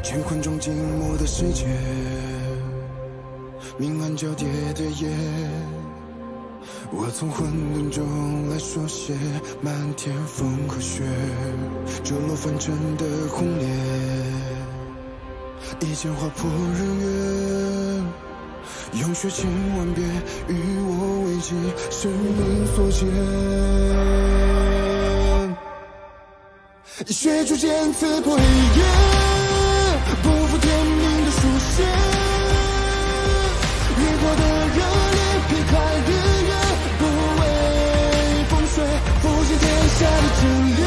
乾坤中静默的世界，明暗交叠的夜，我从混沌中来书写漫天风和雪，坠落凡尘的轰烈，一剑划破人缘，用血千万遍与我为己，生命所见。血逐渐刺破黑夜，不负天命的书写，越过的热烈，劈开日月，不畏风雪，复兴天下的真烈，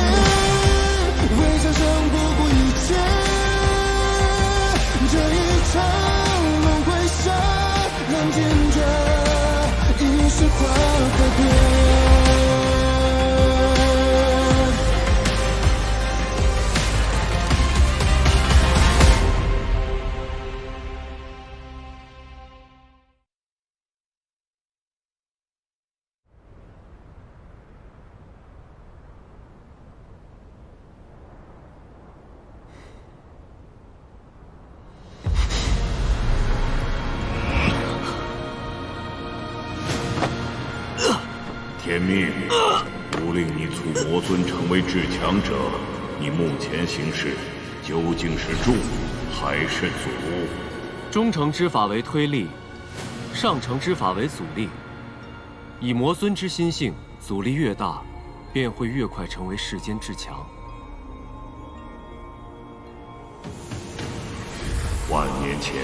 为战胜不顾一切，这一场轮回下，让坚决一世化改变。天命，吾令你促魔尊成为至强者，你目前行事究竟是助还是阻？中乘之法为推力，上乘之法为阻力。以魔尊之心性，阻力越大，便会越快成为世间至强。万年前，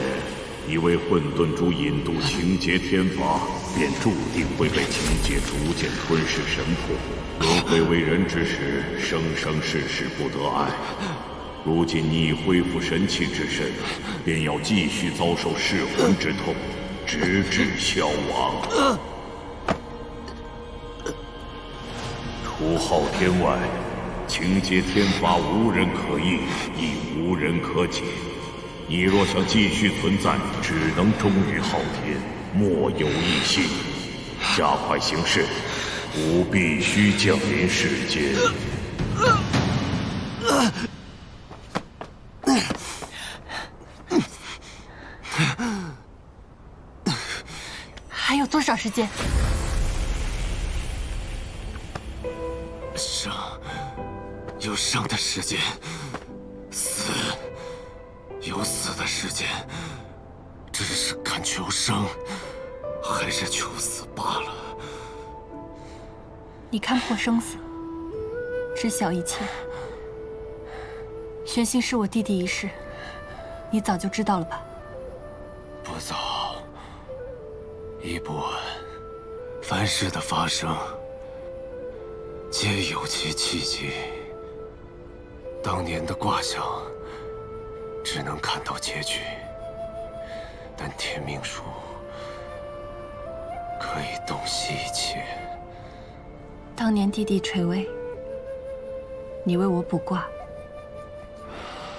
一位混沌珠引渡情劫天法，便注定会被情劫逐渐吞噬神魄。轮回为人之时，生生世世不得爱。如今你已恢复神器之身，便要继续遭受噬魂之痛，直至消亡。除昊天外，情劫天法无人可应，亦无人可解。你若想继续存在，只能忠于昊天，莫有异心。加快行事，吾必须降临世间。还有多少时间？生，有生的时间；死，有死的时间。只是看求生，还是求死罢了。你看破生死，知晓一切。玄心是我弟弟一事，你早就知道了吧？不早，亦不晚。凡事的发生，皆有其契机。当年的卦象，只能看到结局，但天命术可以洞悉一切。当年弟弟垂危，你为我卜卦，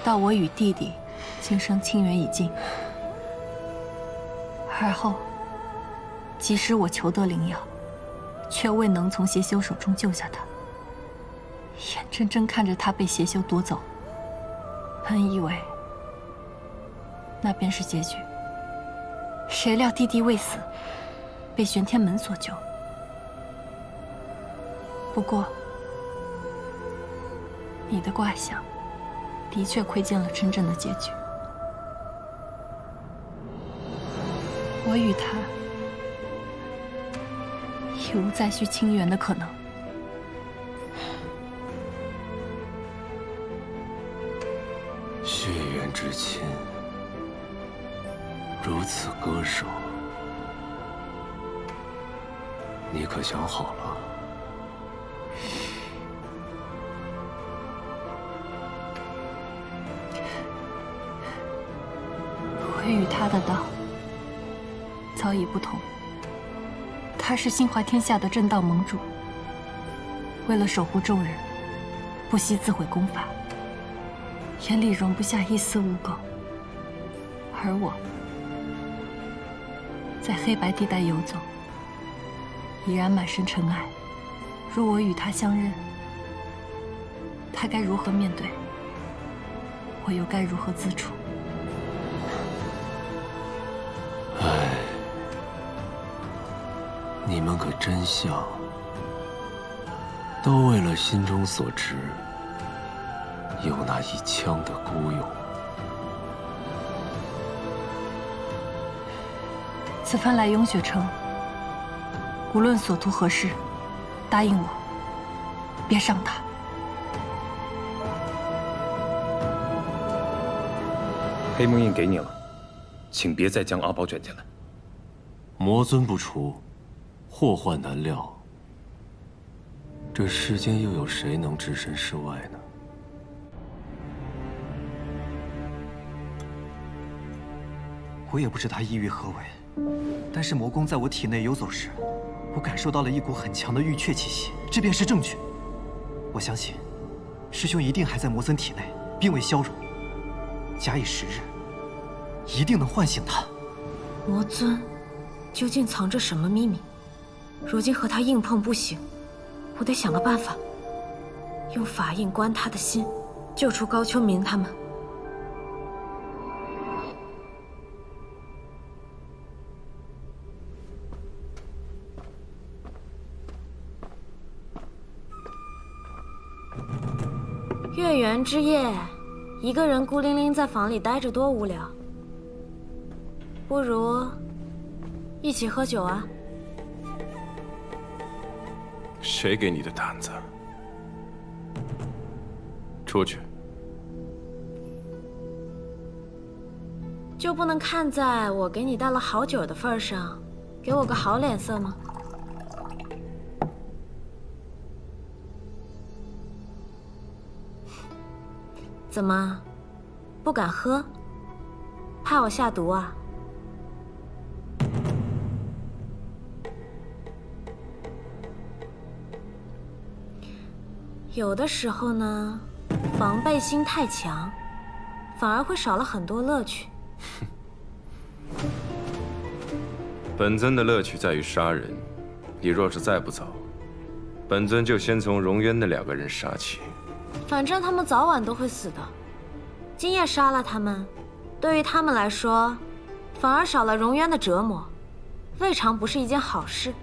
到我与弟弟今生亲缘已尽，而后即使我求得灵药，却未能从邪修手中救下他，眼睁睁看着他被邪修夺走，本以为那便是结局，谁料弟弟未死，被玄天门所救。不过，你的卦象的确窥见了真正的结局。我与他已无再续亲缘的可能。血缘之亲，如此割舍，你可想好了？我与他的道早已不同。他是心怀天下的正道盟主，为了守护众人，不惜自毁功法，眼里容不下一丝污垢。而我，在黑白地带游走，已然满身尘埃。若我与他相认，他该如何面对？我又该如何自处？你们可真像，都为了心中所执，有那一腔的孤勇。此番来雍雪城，无论所图何事，答应我，别伤他。黑蒙印给你了，请别再将阿宝卷进来。魔尊不除，祸患难料。这世间又有谁能置身事外呢？我也不知他意欲何为。 但是魔功在我体内游走时，我感受到了一股很强的玉阙气息，这便是证据。我相信，师兄一定还在魔尊体内，并未消融。假以时日，一定能唤醒他。魔尊究竟藏着什么秘密？如今和他硬碰不行，我得想个办法，用法印关他的心，救出高秋明他们。 月圆之夜，一个人孤零零在房里待着多无聊。不如一起喝酒啊！谁给你的胆子？出去！就不能看在我给你带了好酒的份上，给我个好脸色吗？ 怎么，不敢喝？怕我下毒啊？有的时候呢，防备心太强，反而会少了很多乐趣。本尊的乐趣在于杀人，你若是再不走，本尊就先从荣渊那2个人杀起。 反正他们早晚都会死的，今夜杀了他们，对于他们来说，反而少了荣渊的折磨，未尝不是一件好事。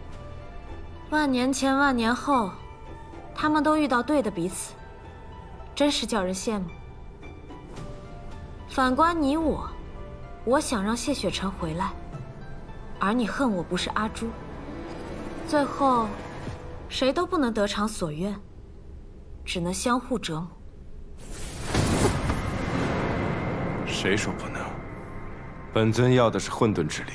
万年前、万年后，他们都遇到对的彼此，真是叫人羡慕。反观你我，我想让谢雪晨回来，而你恨我不是阿朱，最后，谁都不能得偿所愿。 只能相互折磨。谁说不能？本尊要的是混沌之力，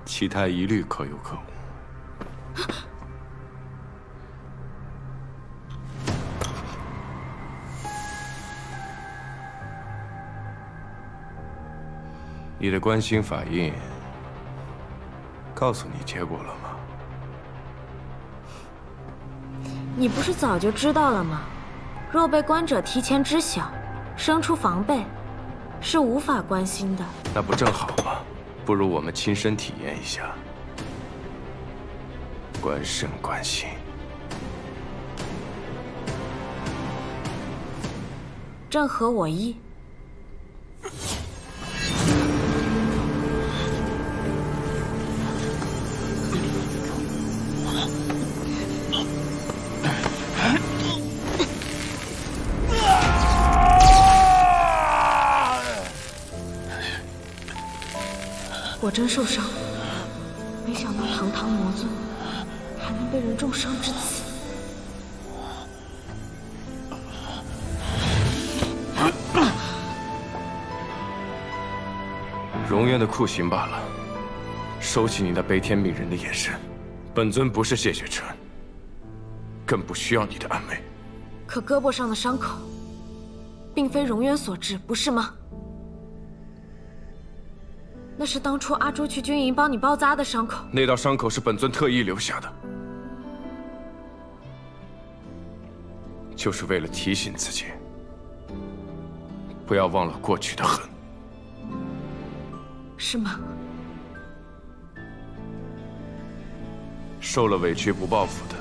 其他一律可有可无。你的观心法印，告诉你结果了吗？ 你不是早就知道了吗？若被观者提前知晓，生出防备，是无法观心的。那不正好吗？不如我们亲身体验一下，观身观心。正合我意。我真受伤了，没想到堂堂魔尊还能被人重伤至此。荣渊的酷刑罢了，收起你那悲天悯人的眼神。本尊不是谢雪晨，更不需要你的安慰。可胳膊上的伤口，并非荣渊所致，不是吗？ 那是当初阿朱去军营帮你包扎的伤口。那道伤口是本尊特意留下的，就是为了提醒自己，不要忘了过去的恨。是吗？受了委屈不报复的，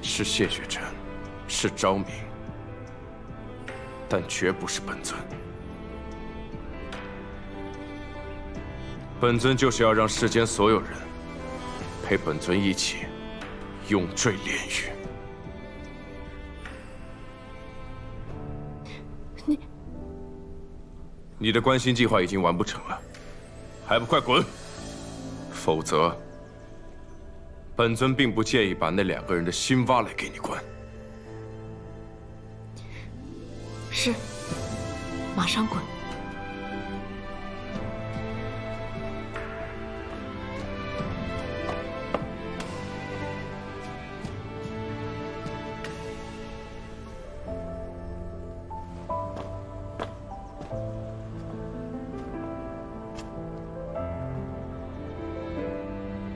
是谢雪晨，是昭明，但绝不是本尊。 本尊就是要让世间所有人陪本尊一起永坠炼狱。你的关心计划已经完不成了，还不快滚！否则，本尊并不介意把那2个人的心挖来给你关。是，马上滚！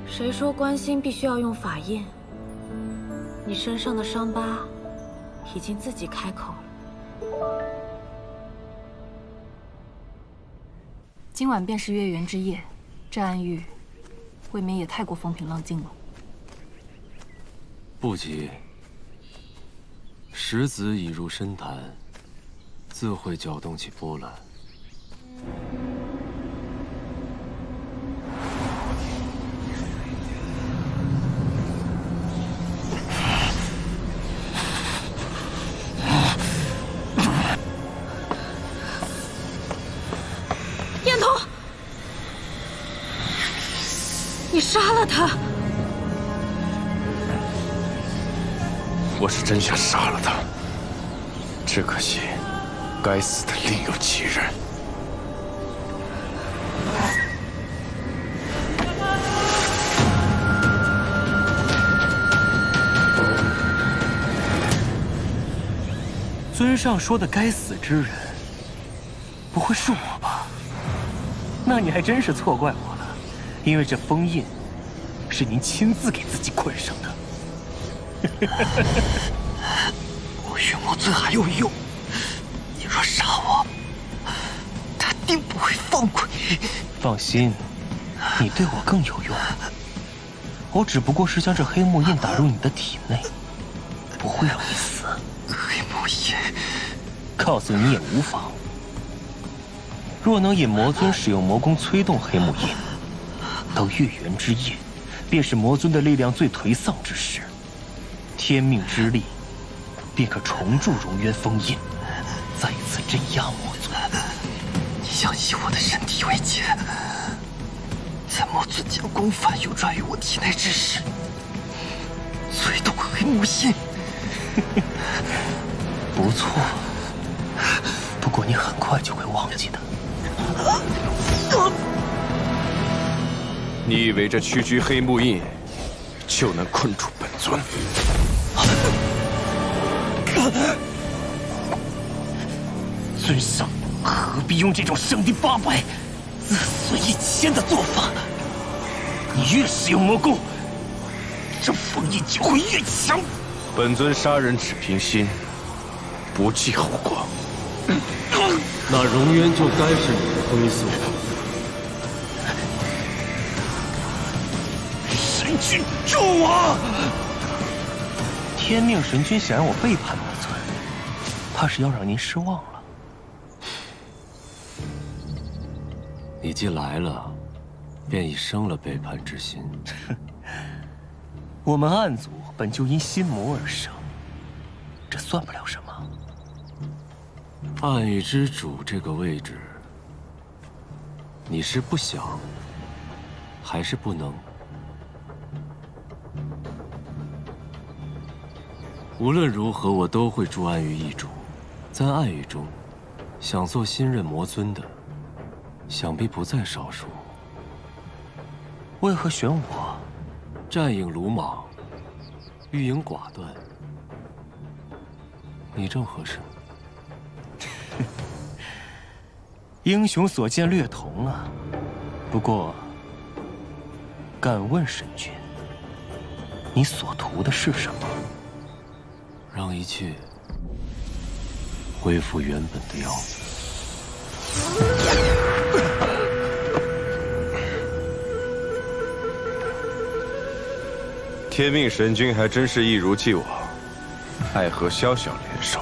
谁说关心必须要用法印？你身上的伤疤已经自己开口了。今晚便是月圆之夜，这暗狱未免也太过风平浪静了。不急，石子已入深潭，自会搅动起波澜。燕童，你杀了他！我是真想杀了他，只可惜，该死的另有其人。尊上说的该死之人，不会是我吧？那你还真是错怪我了，因为这封印是您亲自给自己捆上的。我与魔尊还有用，你若杀我，他定不会放过你。放心，你对我更有用。我只不过是将这黑木印打入你的体内，不会让你死。黑木印，告诉你也无妨。若能引魔尊使用魔功催动黑木印，到月圆之夜，便是魔尊的力量最颓丧之时。天命之力，便可重铸荣渊封印，再次镇压魔尊。你想以我的身体为界，在魔尊将功反右转于我体内之时，催动黑木印。不错，不过你很快就会忘记的。你以为这区区黑木印就能困住本尊？尊上何必用这种伤敌800、自损1000的做法？你越使用魔功，这封印就会越强。本尊杀人只凭心，不计后果。那荣渊就该是你的归宿。神君，助我！天命神君想让我背叛魔尊，怕是要让您失望了。你既来了，便已生了背叛之心。我们暗族本就因心魔而生，这算不了什么。暗域之主这个位置，你是不想，还是不能？无论如何，我都会助暗域易主。在暗域中，想做新任魔尊的，想必不在少数。为何选我？战影鲁莽，欲迎寡断，你正合适。英雄所见略同啊。不过，敢问神君，你所图的是什么？让一切恢复原本的样子。天命神君还真是一如既往，爱和宵小联手。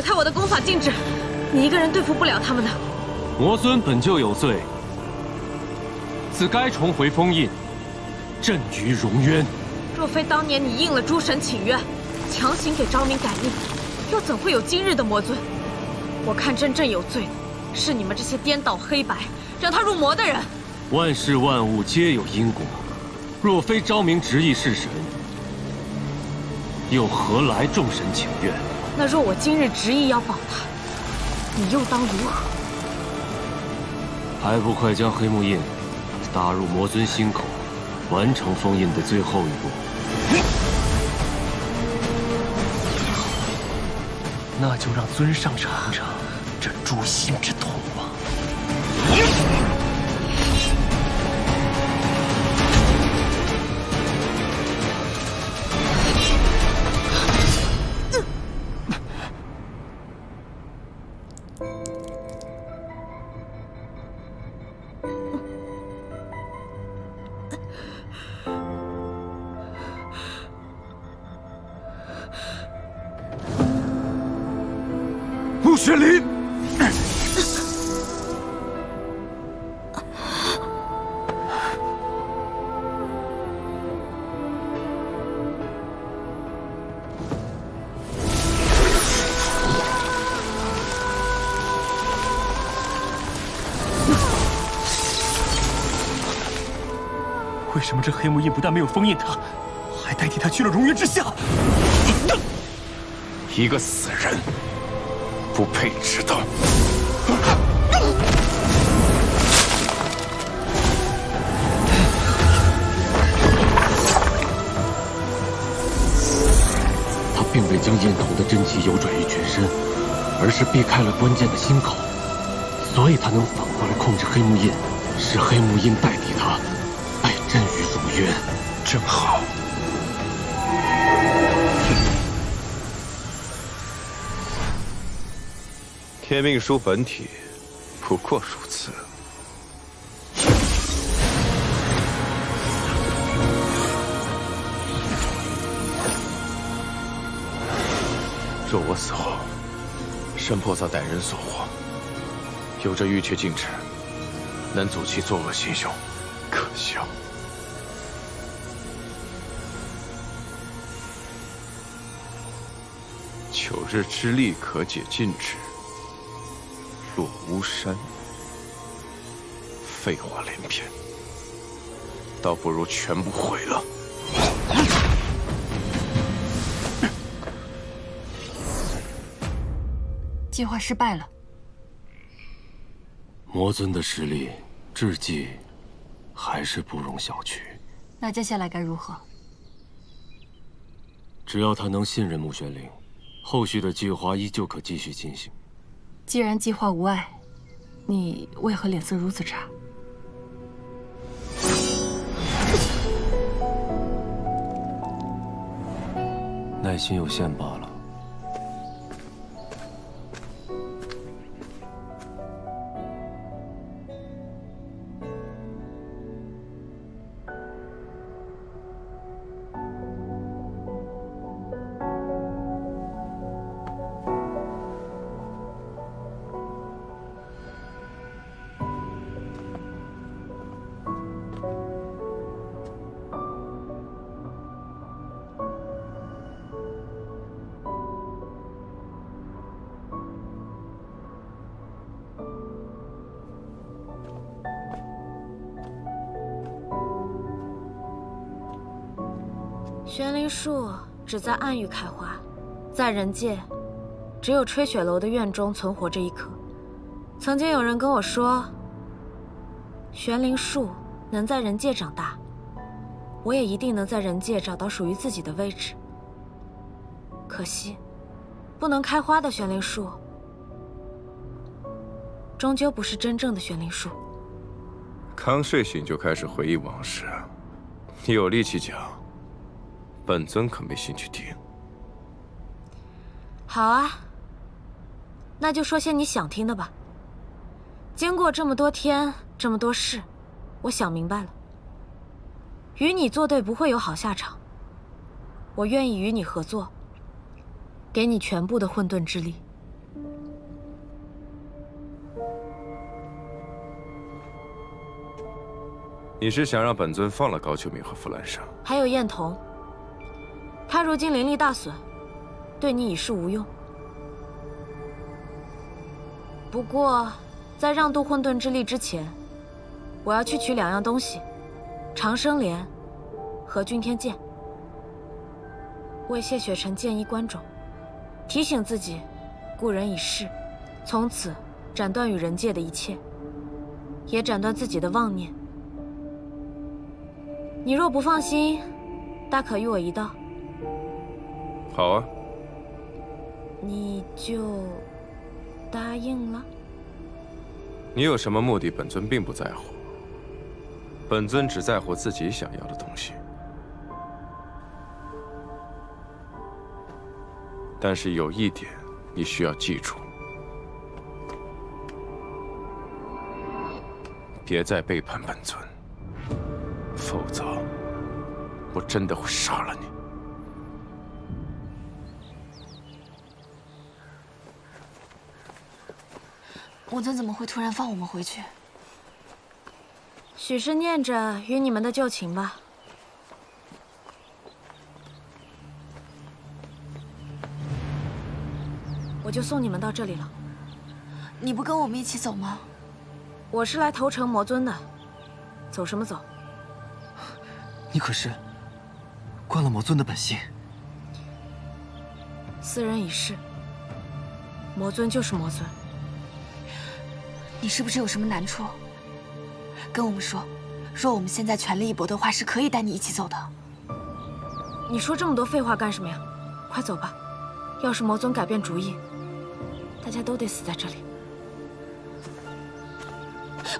解开我的功法禁制，你一个人对付不了他们的。魔尊本就有罪，自该重回封印，镇于荣渊。若非当年你应了诸神请愿，强行给昭明改命，又怎会有今日的魔尊？我看真正有罪的是你们这些颠倒黑白，让他入魔的人。万事万物皆有因果，若非昭明执意弑神，又何来众神请愿？那若我今日执意要保他，你又当如何？还不快将黑木印打入魔尊心口，完成封印的最后一步。那就让尊上尝尝这诛心之痛吧。穆雪林，为什么这黑木印不但没有封印他，还代替他去了荣渊之下？一个死人，不配知道。他并未将印头的真气游转于全身，而是避开了关键的心口，所以他能反过来控制黑木印，使黑木印代替他，被镇于荣渊。正好。天命书本体不过如此。若我死后，神菩萨歹人所获，有这玉阙禁制，能阻其作恶行凶，可笑。9日之力可解禁制。落巫山，废话连篇，倒不如全部毁了。计划失败了。魔尊的实力，智计还是不容小觑。那接下来该如何？只要他能信任穆玄灵，后续的计划依旧可继续进行。既然计划无碍，你为何脸色如此差？耐心有限罢了。玄灵树只在暗域开花，在人界，只有吹雪楼的院中存活着一棵。曾经有人跟我说，玄灵树能在人界长大，我也一定能在人界找到属于自己的位置。可惜，不能开花的玄灵树，终究不是真正的玄灵树。刚睡醒就开始回忆往事，你有力气讲，本尊可没兴趣听。好啊，那就说些你想听的吧。经过这么多天，这么多事，我想明白了。与你作对不会有好下场，我愿意与你合作，给你全部的混沌之力。你是想让本尊放了高秋明和傅兰生？还有燕童，他如今灵力大损，对你已是无用。不过，在让渡混沌之力之前，我要去取2样东西：长生莲和君天剑，为谢雪晨建一关种，提醒自己，故人已逝，从此斩断与人界的一切，也斩断自己的妄念。你若不放心，大可与我一道。好啊。你就答应了？你有什么目的，本尊并不在乎。本尊只在乎自己想要的东西。但是有一点，你需要记住：别再背叛本尊。否则，我真的会杀了你。魔尊怎么会突然放我们回去？许是念着与你们的旧情吧。我就送你们到这里了。你不跟我们一起走吗？我是来投诚魔尊的，走什么走？你可是惯了魔尊的本性。斯人已逝，魔尊就是魔尊。你是不是有什么难处？跟我们说，若我们现在全力一搏的话，是可以带你一起走的。你说这么多废话干什么呀？快走吧！要是魔尊改变主意，大家都得死在这里。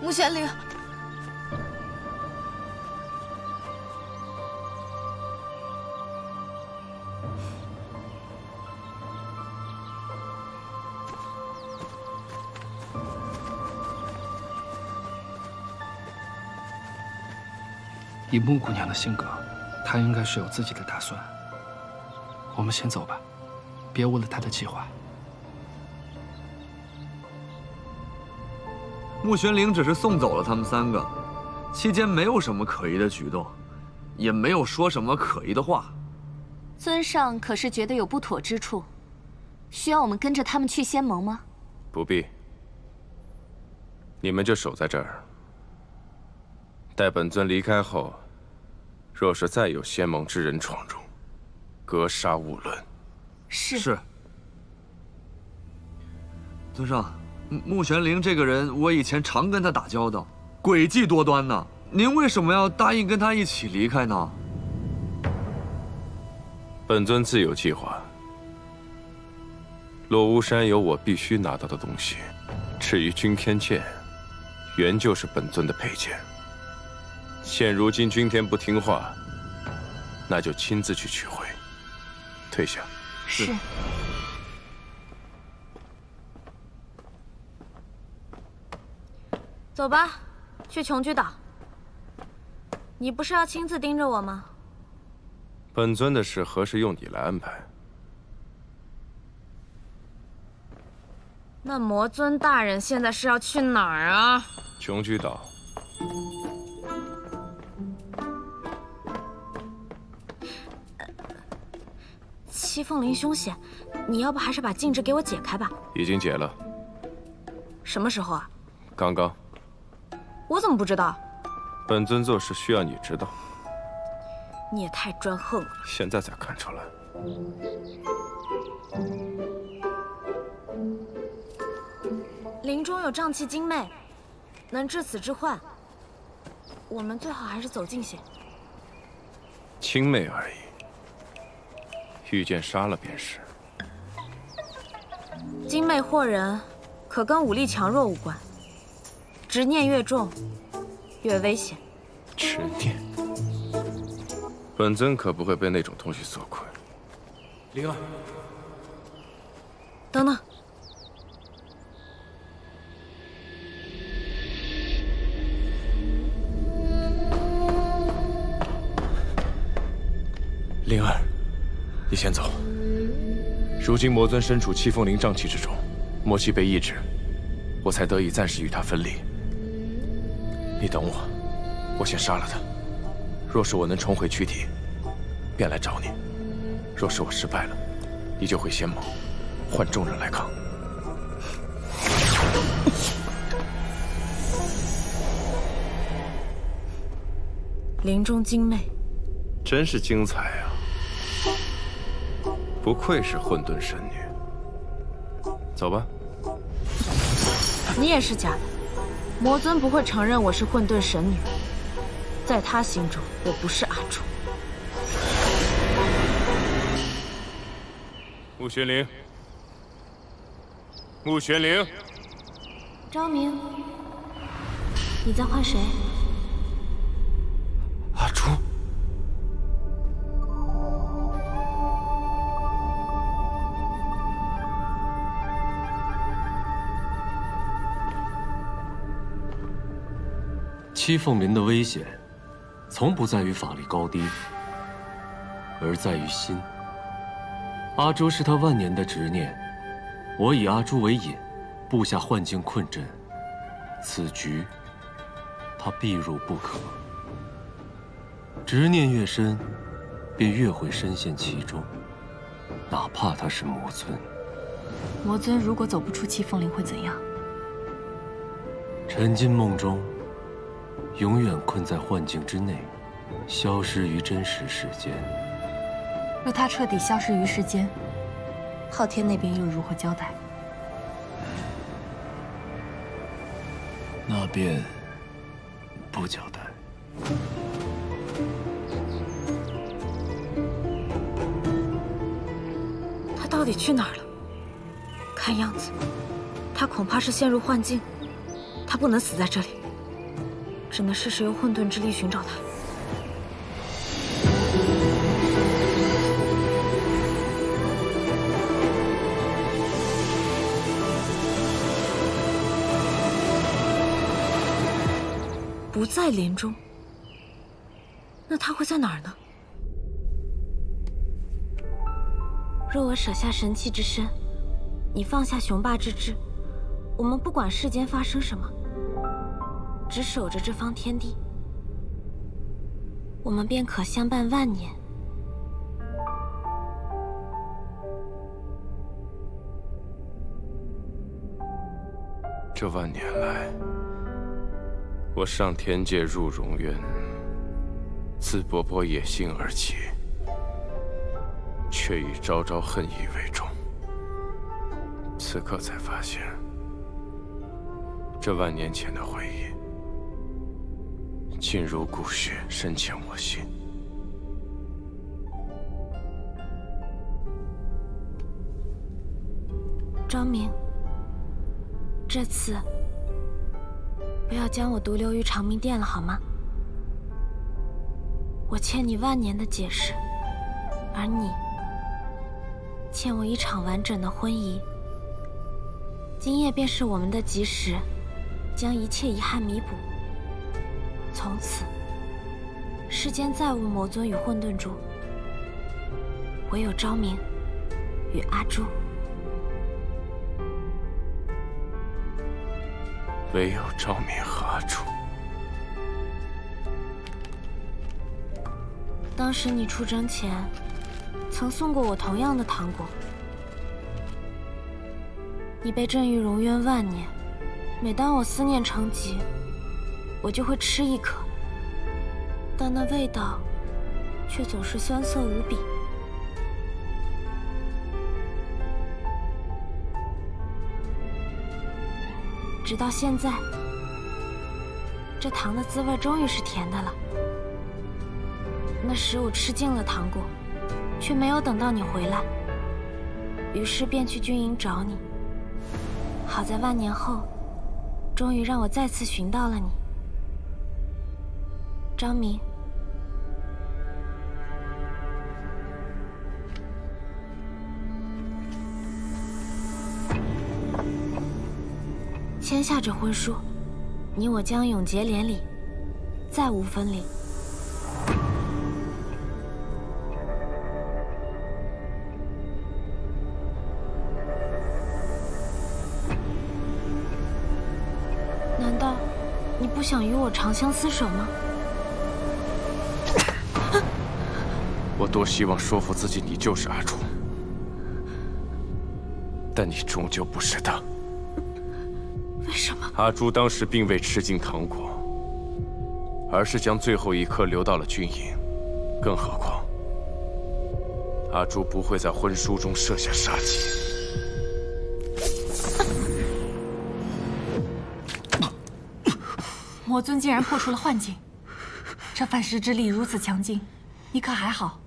穆玄灵。以穆姑娘的性格，她应该是有自己的打算。我们先走吧，别误了她的计划。穆玄灵只是送走了他们3个，期间没有什么可疑的举动，也没有说什么可疑的话。尊上可是觉得有不妥之处，需要我们跟着他们去仙盟吗？不必，你们就守在这儿。待本尊离开后，若是再有仙盟之人闯入，格杀勿论。是。尊上，穆玄灵这个人，我以前常跟他打交道，诡计多端呢。您为什么要答应跟他一起离开呢？本尊自有计划。落巫山有我必须拿到的东西，至于君天剑，原就是本尊的佩剑。现如今君天不听话，那就亲自去取回。退下。是。走吧，去琼居岛。你不是要亲自盯着我吗？本尊的事何时用你来安排？那魔尊大人现在是要去哪儿啊？琼居岛。戚凤灵凶险，你要不还是把禁制给我解开吧？已经解了。什么时候啊？刚刚。我怎么不知道？本尊做事需要你知道。你也太专横了。现在才看出来。林中有瘴气精魅，能治此之患。我们最好还是走近些。轻魅而已，遇见杀了便是。精魅惑人，可跟武力强弱无关。执念越重，越危险。执念，本尊可不会被那种东西所困。灵儿，等等。灵儿，你先走。如今魔尊身处七凤灵瘴气之中，魔气被抑制，我才得以暂时与他分离。你等我。我先杀了他。若是我能重回躯体，便来找你；若是我失败了，你就回仙盟，换众人来抗。林中精魅，真是精彩啊！不愧是混沌神女。走吧。你也是假的。魔尊不会承认我是混沌神女，在他心中，我不是阿朱。穆玄灵，穆玄灵，昭明，你在唤谁？阿朱。七凤林的危险，从不在于法力高低，而在于心。阿朱是他万年的执念，我以阿朱为引，布下幻境困阵，此局他必入不可。执念越深，便越会深陷其中，哪怕他是魔尊。魔尊如果走不出七凤林会怎样？沉进梦中，永远困在幻境之内，消失于真实世间。若他彻底消失于世间，昊天那边又如何交代？那便不交代。他到底去哪儿了？看样子，他恐怕是陷入幻境，他不能死在这里，只能试试用混沌之力寻找他。不在林中，那他会在哪儿呢？若我舍下神器之身，你放下雄霸之志，我们不管世间发生什么，只守着这方天地，我们便可相伴万年。这万年来，我上天界入荣渊，自勃勃野心而起，却以朝朝恨意为重。此刻才发现，这万年前的回忆，尽如骨血，深嵌我心。昭明，这次不要将我独留于长明殿了，好吗？我欠你万年的解释，而你欠我一场完整的婚仪。今夜便是我们的吉时，将一切遗憾弥补。从此，世间再无魔尊与混沌珠，唯有昭明与阿朱。唯有昭明和阿朱。当时你出征前，曾送过我同样的糖果。你被镇于荣渊万年，每当我思念成疾，我就会吃一颗，但那味道却总是酸涩无比。直到现在，这糖的滋味终于是甜的了。那时我吃尽了糖果，却没有等到你回来，于是便去军营找你。好在万年后，终于让我再次寻到了你，昭明。签下这婚书，你我将永结连理，再无分离。难道你不想与我长相厮守吗？我多希望说服自己你就是阿朱，但你终究不是他。为什么？阿朱当时并未吃尽糖果，而是将最后一颗留到了军营。更何况，阿朱不会在婚书中设下杀机。魔尊竟然破除了幻境，这反噬之力如此强劲，你可还好？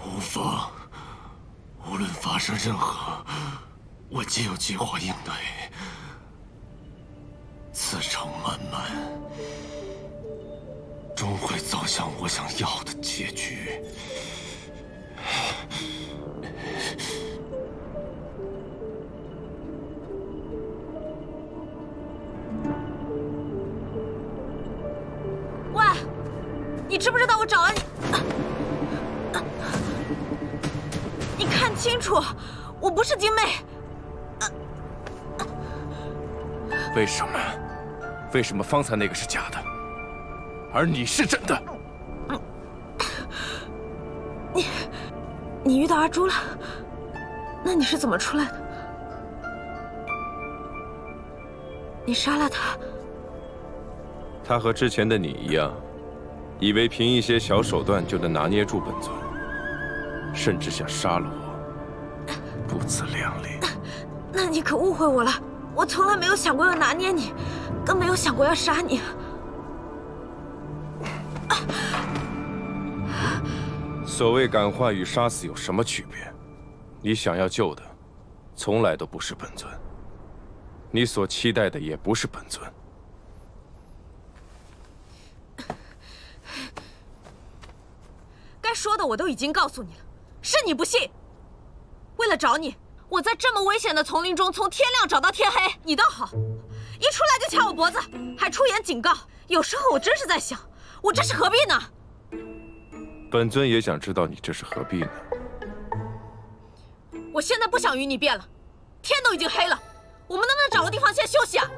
无妨，无论发生任何，我皆有计划应对。此程漫漫，终会走向我想要的结局。喂，你知不知道我找了你？你看清楚，我不是精妹。为什么？为什么方才那个是假的，而你是真的？你遇到阿朱了？那你是怎么出来的？你杀了他？他和之前的你一样，以为凭一些小手段就能拿捏住本尊，甚至想杀了我，不自量力。那你可误会我了，我从来没有想过要拿捏你，更没有想过要杀你。所谓感化与杀死有什么区别？你想要救的，从来都不是本尊，你所期待的也不是本尊。该说的我都已经告诉你了，是你不信。为了找你，我在这么危险的丛林中从天亮找到天黑。你倒好，一出来就掐我脖子，还出言警告。有时候我真是在想，我这是何必呢？本尊也想知道你这是何必呢？我现在不想与你辩了，天都已经黑了，我们能不能找个地方先休息啊？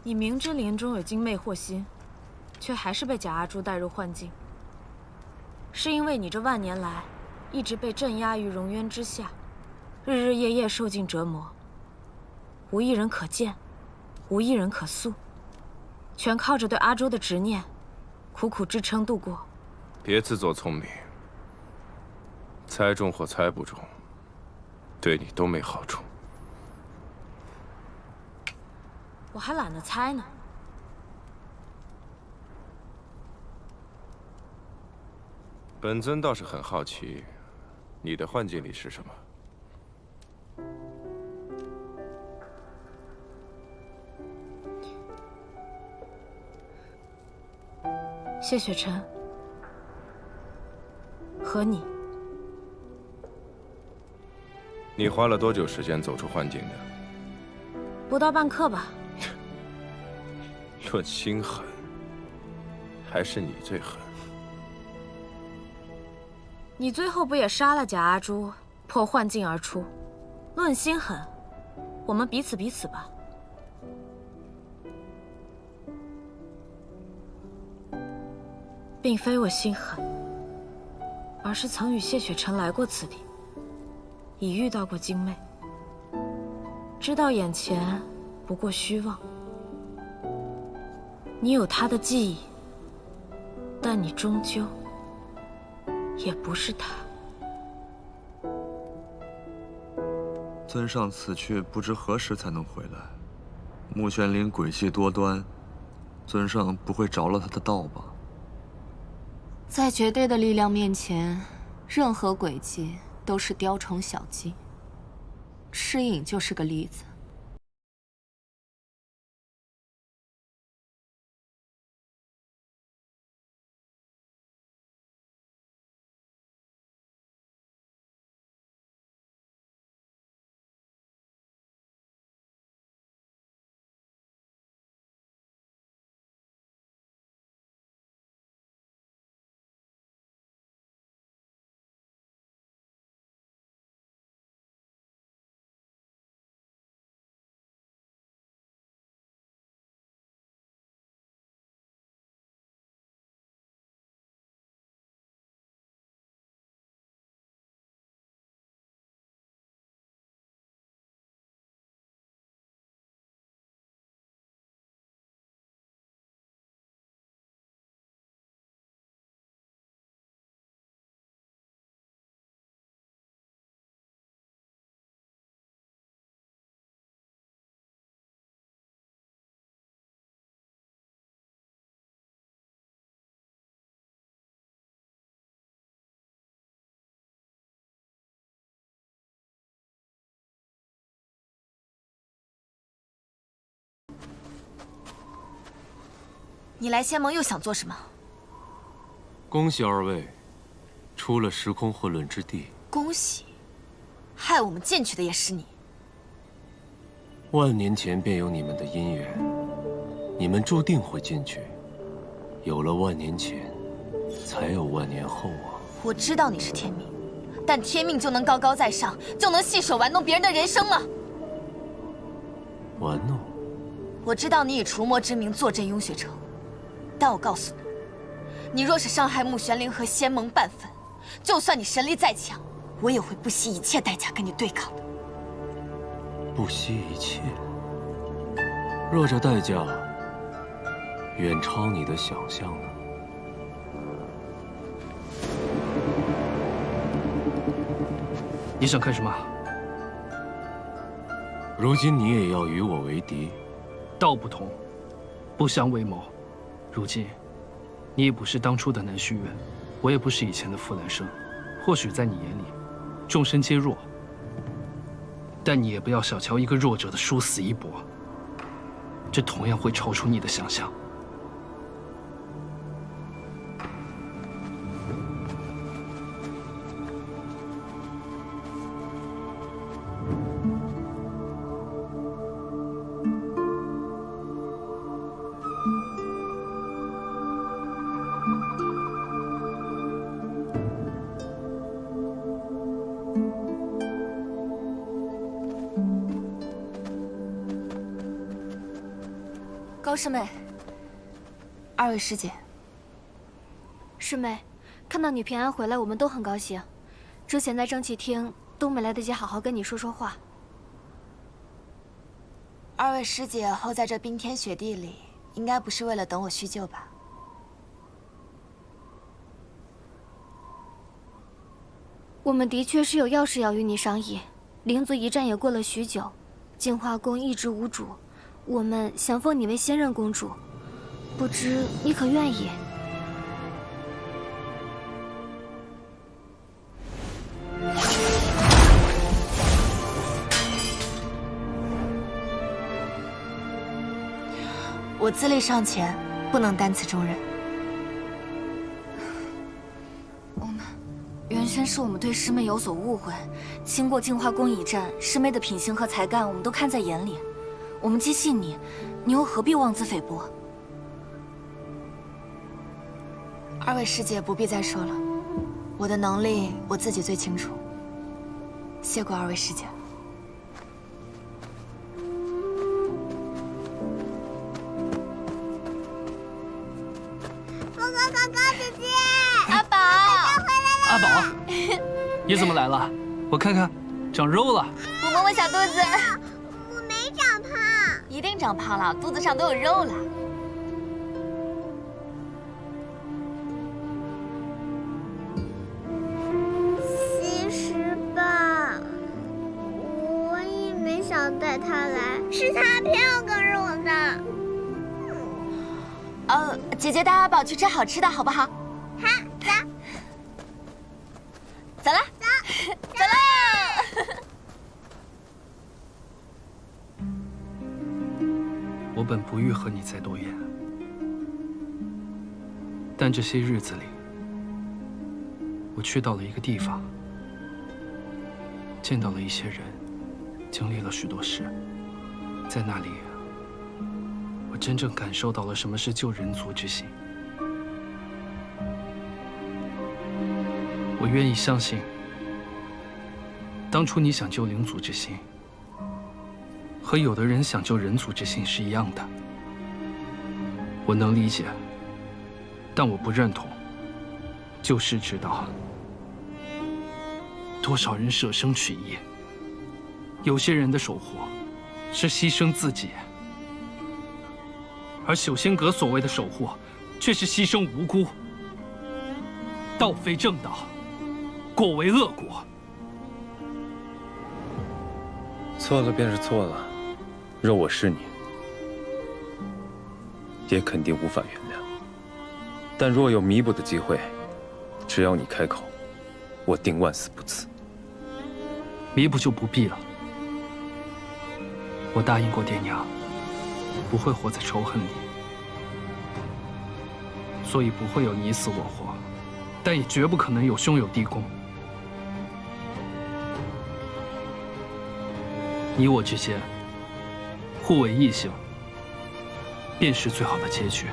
你明知林中有精魅祸心，却还是被假阿朱带入幻境，是因为你这万年来一直被镇压于荣渊之下，日日夜夜受尽折磨，无一人可见，无一人可诉，全靠着对阿朱的执念，苦苦支撑度过。别自作聪明，猜中或猜不中，对你都没好处。我还懒得猜呢。本尊倒是很好奇，你的幻境里是什么？谢雪晨和你。你花了多久时间走出幻境的？不到半刻吧。论心狠，还是你最狠。你最后不也杀了假阿朱，破幻境而出？论心狠，我们彼此吧。并非我心狠，而是曾与谢雪晨来过此地，已遇到过精魅，知道眼前不过虚妄。你有他的记忆，但你终究也不是他。尊上此去不知何时才能回来。穆玄灵诡计多端，尊上不会着了他的道吧？在绝对的力量面前，任何诡计都是雕虫小技。赤影就是个例子。你来仙盟又想做什么？恭喜二位，出了时空混乱之地。恭喜，害我们进去的也是你。万年前便有你们的姻缘，你们注定会进去。有了万年前，才有万年后啊！我知道你是天命，但天命就能高高在上，就能戏手玩弄别人的人生吗？玩弄？我知道你以除魔之名坐镇雍雪城，但我告诉你，你若是伤害穆玄灵和仙盟半分，就算你神力再强，我也会不惜一切代价跟你对抗的。不惜一切？若这代价远超你的想象呢？你想干什么？如今你也要与我为敌？道不同，不相为谋。如今，你已不是当初的南虚远，我也不是以前的傅兰生。或许在你眼里，众生皆弱，但你也不要小瞧一个弱者的殊死一搏，这同样会超出你的想象。高师妹，二位师姐，师妹，看到你平安回来，我们都很高兴。之前在蒸汽厅都没来得及好好跟你说说话。二位师姐候在这冰天雪地里，应该不是为了等我叙旧吧？我们的确是有要事要与你商议。灵族一战也过了许久，净化宫一直无主。我们想封你为先任公主，不知你可愿意？我资历尚浅，不能担此重任。原先是我们对师妹有所误会，经过净化宫一战，师妹的品行和才干我们都看在眼里。我们既信你，你又何必妄自菲薄？二位师姐不必再说了，我的能力我自己最清楚。谢过二位师姐。哥哥，姐姐，阿宝，阿宝，你怎么来了？我看看，长肉了。我摸摸小肚子。我没长胖。一定长胖了，肚子上都有肉了。其实吧，我也没想带他来，是他偏要跟着我的。姐姐带阿宝去吃好吃的，好不好？好，走。走了，走了。我本不欲和你再多言，但这些日子里，我去到了一个地方，见到了一些人，经历了许多事，在那里，我真正感受到了什么是救人族之心。我愿意相信，当初你想救灵族之心，和有的人想救人族之心是一样的。我能理解，但我不认同。救世之道，多少人舍生取义，有些人的守护是牺牲自己，而朽仙阁所谓的守护，却是牺牲无辜。道非正道，果为恶果。错了便是错了，若我是你，也肯定无法原谅。但若有弥补的机会，只要你开口，我定万死不辞。弥补就不必了。我答应过爹娘，不会活在仇恨里。所以不会有你死我活，但也绝不可能有兄友弟恭。你我之间互为异性，便是最好的结局。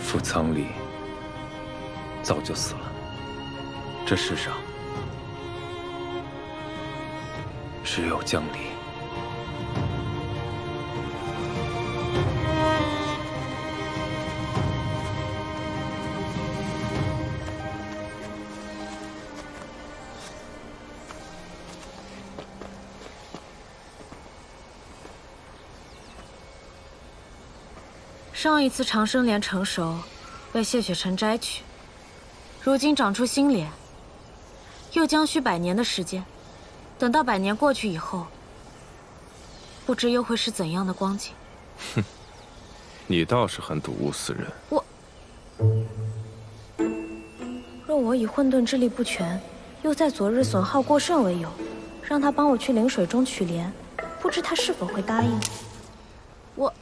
傅苍离早就死了，这世上只有江离。上一次长生莲成熟，被谢雪晨摘取，如今长出新莲，又将需100年的时间。等到100年过去以后，不知又会是怎样的光景。哼，你倒是很睹物思人。若我以混沌之力不全，又在昨日损耗过甚为由，让他帮我去灵水中取莲，不知他是否会答应？我。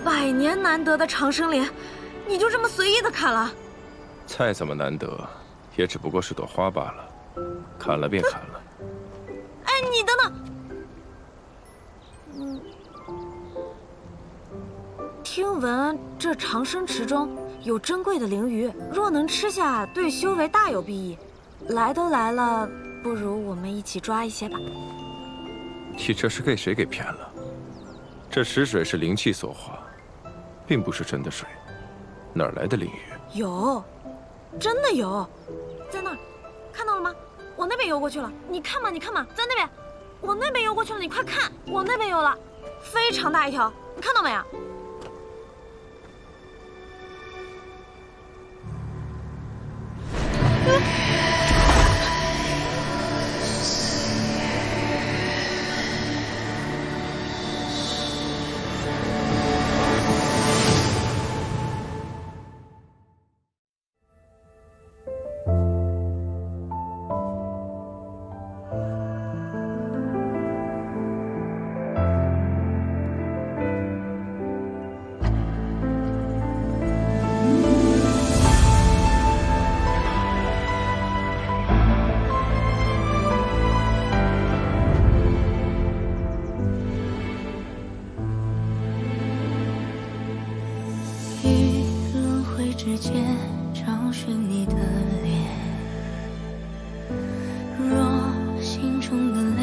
100年难得的长生莲，你就这么随意的砍了？再怎么难得，也只不过是朵花罢了，砍了便砍了。哎，你等等。听闻这长生池中有珍贵的灵鱼，若能吃下，对修为大有裨益。来都来了，不如我们一起抓一些吧。你这是被谁给骗了？这池水是灵气所化，并不是真的水，哪来的灵鱼？有，真的有，在那儿，看到了吗？我那边游过去了，你看嘛，你看嘛，在那边，我那边游过去了，你快看，我那边有了，非常大一条，你看到没有？之间找寻你的脸，若心中的泪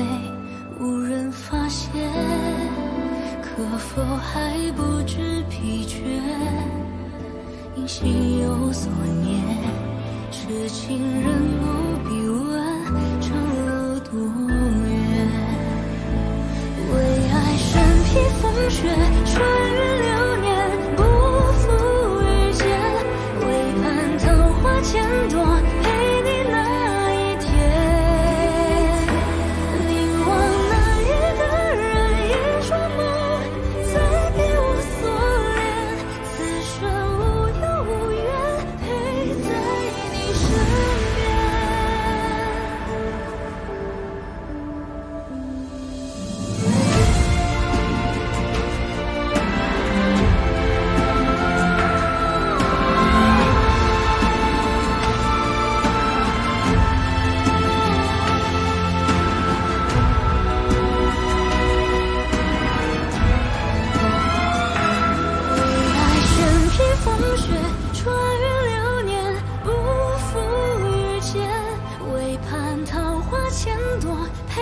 无人发现，可否还不知疲倦？因心有所念，痴情人不必问长路多远。为爱身披风雪，穿越流年，不负遇见。为盼桃花千朵，陪你那一天。凝望那一个人，一双眸，再给我锁链。此生无忧无怨，陪在你身边。穿越流年，不负遇见，为盼桃花千朵，陪